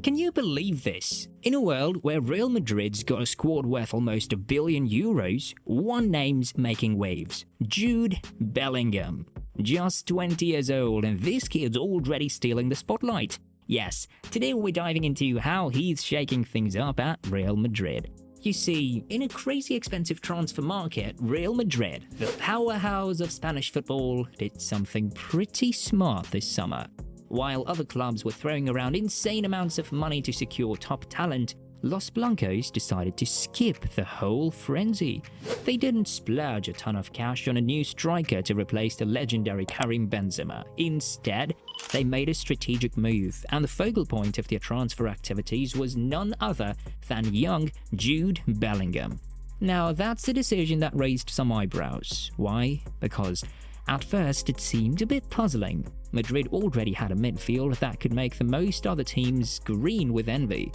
Can you believe this? In a world where Real Madrid's got a squad worth almost €1 billion, one name's making waves: Jude Bellingham. Just 20 years old, and this kid's already stealing the spotlight. Yes, today we're diving into how he's shaking things up at Real Madrid. You see, in a crazy expensive transfer market, Real Madrid, the powerhouse of Spanish football, did something pretty smart this summer. While other clubs were throwing around insane amounts of money to secure top talent, Los Blancos decided to skip the whole frenzy. They didn't splurge a ton of cash on a new striker to replace the legendary Karim Benzema. Instead, they made a strategic move, and the focal point of their transfer activities was none other than young Jude Bellingham. Now, that's a decision that raised some eyebrows. Why? Because at first it seemed a bit puzzling. Madrid already had a midfield that could make the most other teams green with envy.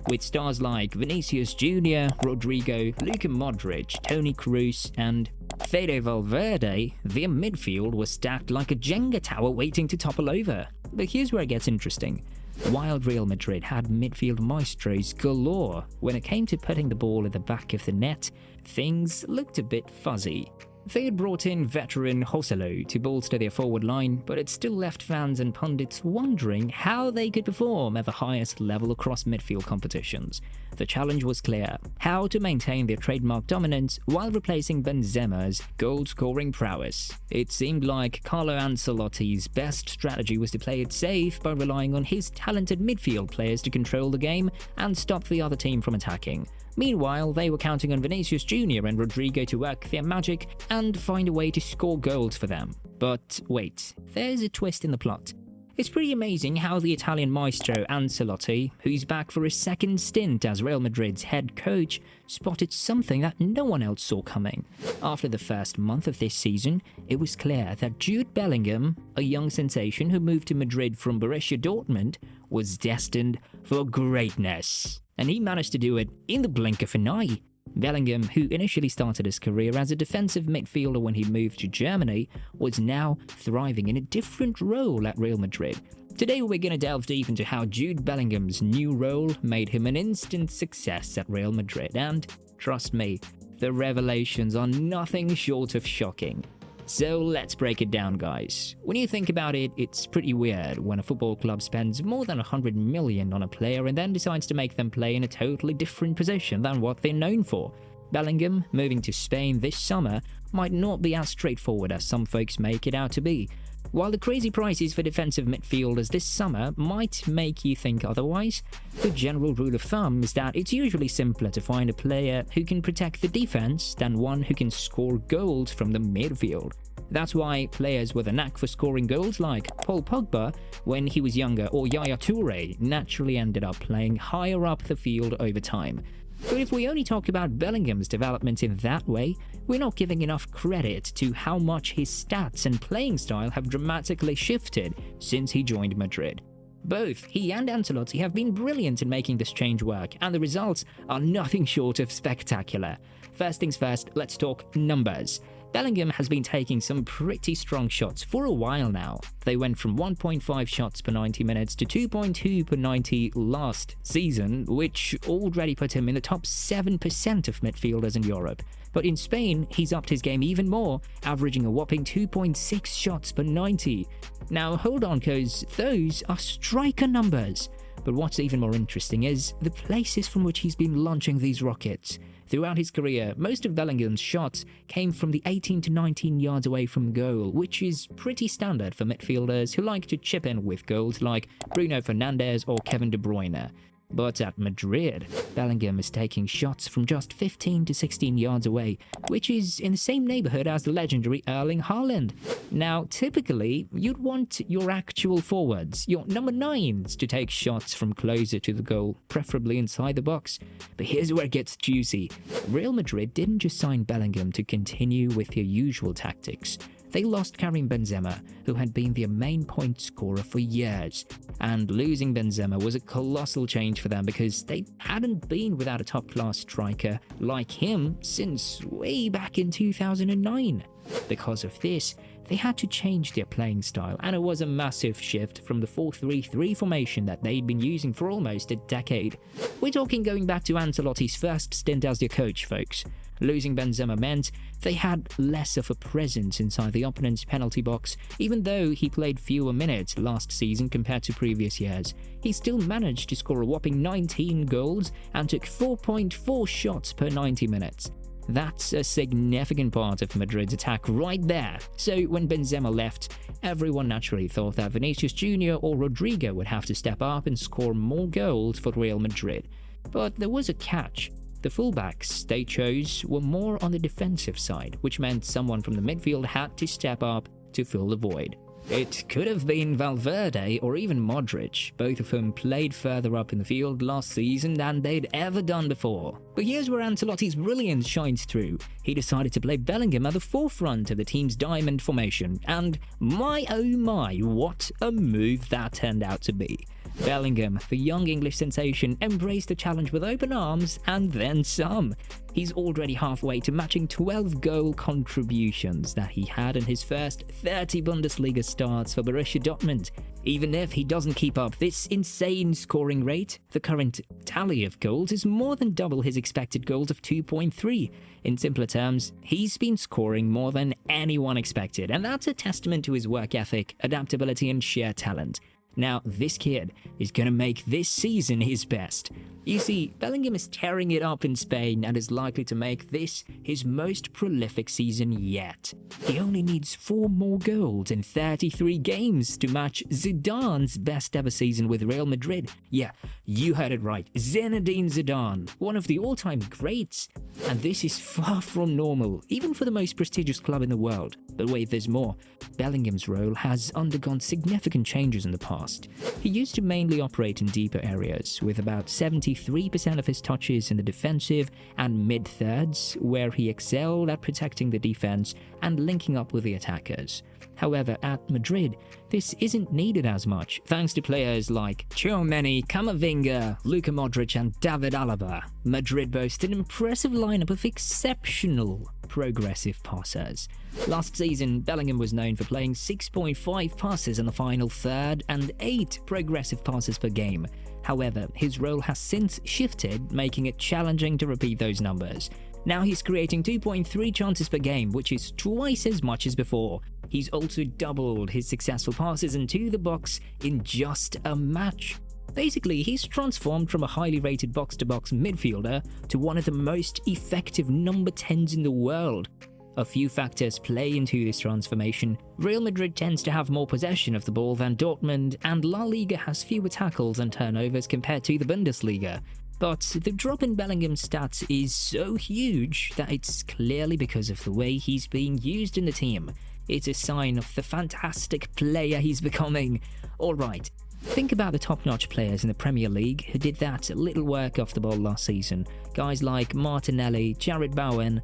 With stars like Vinicius Jr., Rodrigo, Luka Modric, Toni Kroos, and Fede Valverde, their midfield was stacked like a Jenga tower waiting to topple over. But here's where it gets interesting. While Real Madrid had midfield maestros galore, when it came to putting the ball at the back of the net, things looked a bit fuzzy. They had brought in veteran Joselu to bolster their forward line, but it still left fans and pundits wondering how they could perform at the highest level across midfield competitions. The challenge was clear: how to maintain their trademark dominance while replacing Benzema's goal-scoring prowess. It seemed like Carlo Ancelotti's best strategy was to play it safe by relying on his talented midfield players to control the game and stop the other team from attacking. Meanwhile, they were counting on Vinicius Jr. and Rodrigo to work their magic and find a way to score goals for them. But wait, there's a twist in the plot. It's pretty amazing how the Italian maestro Ancelotti, who's back for his second stint as Real Madrid's head coach, spotted something that no one else saw coming. After the first month of this season, it was clear that Jude Bellingham, a young sensation who moved to Madrid from Borussia Dortmund, was destined for greatness. And he managed to do it in the blink of an eye. Bellingham, who initially started his career as a defensive midfielder when he moved to Germany, was now thriving in a different role at Real Madrid. Today we're going to delve deep into how Jude Bellingham's new role made him an instant success at Real Madrid, and trust me, the revelations are nothing short of shocking. So let's break it down, guys. When you think about it, it's pretty weird when a football club spends more than 100 million on a player and then decides to make them play in a totally different position than what they're known for. Bellingham moving to Spain this summer might not be as straightforward as some folks make it out to be. While the crazy prices for defensive midfielders this summer might make you think otherwise, the general rule of thumb is that it's usually simpler to find a player who can protect the defense than one who can score goals from the midfield. That's why players with a knack for scoring goals like Paul Pogba when he was younger, or Yaya Toure, naturally ended up playing higher up the field over time. But if we only talk about Bellingham's development in that way, we're not giving enough credit to how much his stats and playing style have dramatically shifted since he joined Madrid. Both he and Ancelotti have been brilliant in making this change work, and the results are nothing short of spectacular. First things first, let's talk numbers. Bellingham has been taking some pretty strong shots for a while now. They went from 1.5 shots per 90 minutes to 2.2 per 90 last season, which already put him in the top 7% of midfielders in Europe. But in Spain, he's upped his game even more, averaging a whopping 2.6 shots per 90. Now hold on, cause those are striker numbers. But what's even more interesting is the places from which he's been launching these rockets. Throughout his career, most of Bellingham's shots came from the 18 to 19 yards away from goal, which is pretty standard for midfielders who like to chip in with goals like Bruno Fernandes or Kevin De Bruyne. But at Madrid, Bellingham is taking shots from just 15 to 16 yards away, which is in the same neighborhood as the legendary Erling Haaland. Now, typically, you'd want your actual forwards, your number 9s, to take shots from closer to the goal, preferably inside the box. But here's where it gets juicy. Real Madrid didn't just sign Bellingham to continue with their usual tactics. They lost Karim Benzema, who had been their main point scorer for years. And losing Benzema was a colossal change for them because they hadn't been without a top-class striker like him since way back in 2009. Because of this, they had to change their playing style, and it was a massive shift from the 4-3-3 formation that they'd been using for almost a decade. We're talking going back to Ancelotti's first stint as their coach, folks. Losing Benzema meant they had less of a presence inside the opponent's penalty box. Even though he played fewer minutes last season compared to previous years, he still managed to score a whopping 19 goals and took 4.4 shots per 90 minutes. That's a significant part of Madrid's attack right there. So when Benzema left, everyone naturally thought that Vinicius Jr. or Rodrigo would have to step up and score more goals for Real Madrid. But there was a catch. The fullbacks they chose were more on the defensive side, which meant someone from the midfield had to step up to fill the void. It could have been Valverde or even Modric, both of whom played further up in the field last season than they'd ever done before. But here's where Ancelotti's brilliance shines through. He decided to play Bellingham at the forefront of the team's diamond formation, and my oh my, what a move that turned out to be. Bellingham, the young English sensation, embraced the challenge with open arms and then some. He's already halfway to matching 12 goal contributions that he had in his first 30 Bundesliga starts for Borussia Dortmund. Even if he doesn't keep up this insane scoring rate, the current tally of goals is more than double his expected goals of 2.3. In simpler terms, he's been scoring more than anyone expected, and that's a testament to his work ethic, adaptability, and sheer talent. Now, this kid is going to make this season his best. You see, Bellingham is tearing it up in Spain and is likely to make this his most prolific season yet. He only needs 4 more goals in 33 games to match Zidane's best ever season with Real Madrid. Yeah, you heard it right, Zinedine Zidane, one of the all-time greats. And this is far from normal, even for the most prestigious club in the world. But wait, there's more. Bellingham's role has undergone significant changes in the past. He used to mainly operate in deeper areas, with about 73% of his touches in the defensive and mid-thirds, where he excelled at protecting the defense and linking up with the attackers. However, at Madrid, this isn't needed as much, thanks to players like Tchouaméni, Camavinga, Luka Modric and David Alaba. Madrid boasts an impressive lineup of exceptional progressive passers. Last season, Bellingham was known for playing 6.5 passes in the final third and 8 progressive passes per game. However, his role has since shifted, making it challenging to repeat those numbers. Now he's creating 2.3 chances per game, which is twice as much as before. He's also doubled his successful passes into the box in just a match. Basically, he's transformed from a highly rated box-to-box midfielder to one of the most effective number 10s in the world. A few factors play into this transformation. Real Madrid tends to have more possession of the ball than Dortmund, and La Liga has fewer tackles and turnovers compared to the Bundesliga. But the drop in Bellingham's stats is so huge that it's clearly because of the way he's being used in the team. It's a sign of the fantastic player he's becoming. Alright, think about the top-notch players in the Premier League who did that little work off the ball last season. Guys like Martinelli, Jared Bowen,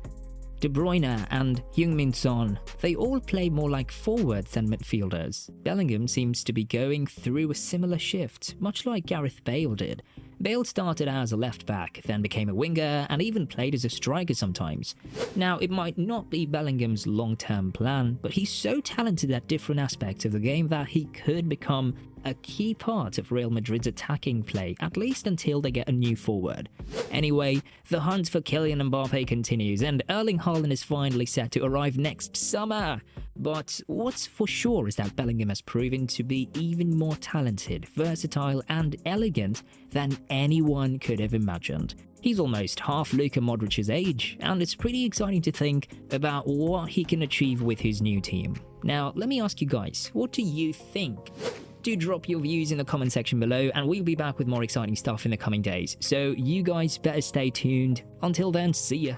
De Bruyne and Heung-min Son. They all play more like forwards than midfielders. Bellingham seems to be going through a similar shift, much like Gareth Bale did. Bale started as a left-back, then became a winger, and even played as a striker sometimes. Now, it might not be Bellingham's long-term plan, but he's so talented at different aspects of the game that he could become a key part of Real Madrid's attacking play, at least until they get a new forward. Anyway, the hunt for Kylian Mbappe continues, and Erling Haaland is finally set to arrive next summer. But what's for sure is that Bellingham has proven to be even more talented, versatile, and elegant than anyone could have imagined. He's almost half Luka Modric's age, and it's pretty exciting to think about what he can achieve with his new team. Now, let me ask you guys, what do you think? Do drop your views in the comment section below, and we'll be back with more exciting stuff in the coming days. So you guys better stay tuned. Until then, see ya.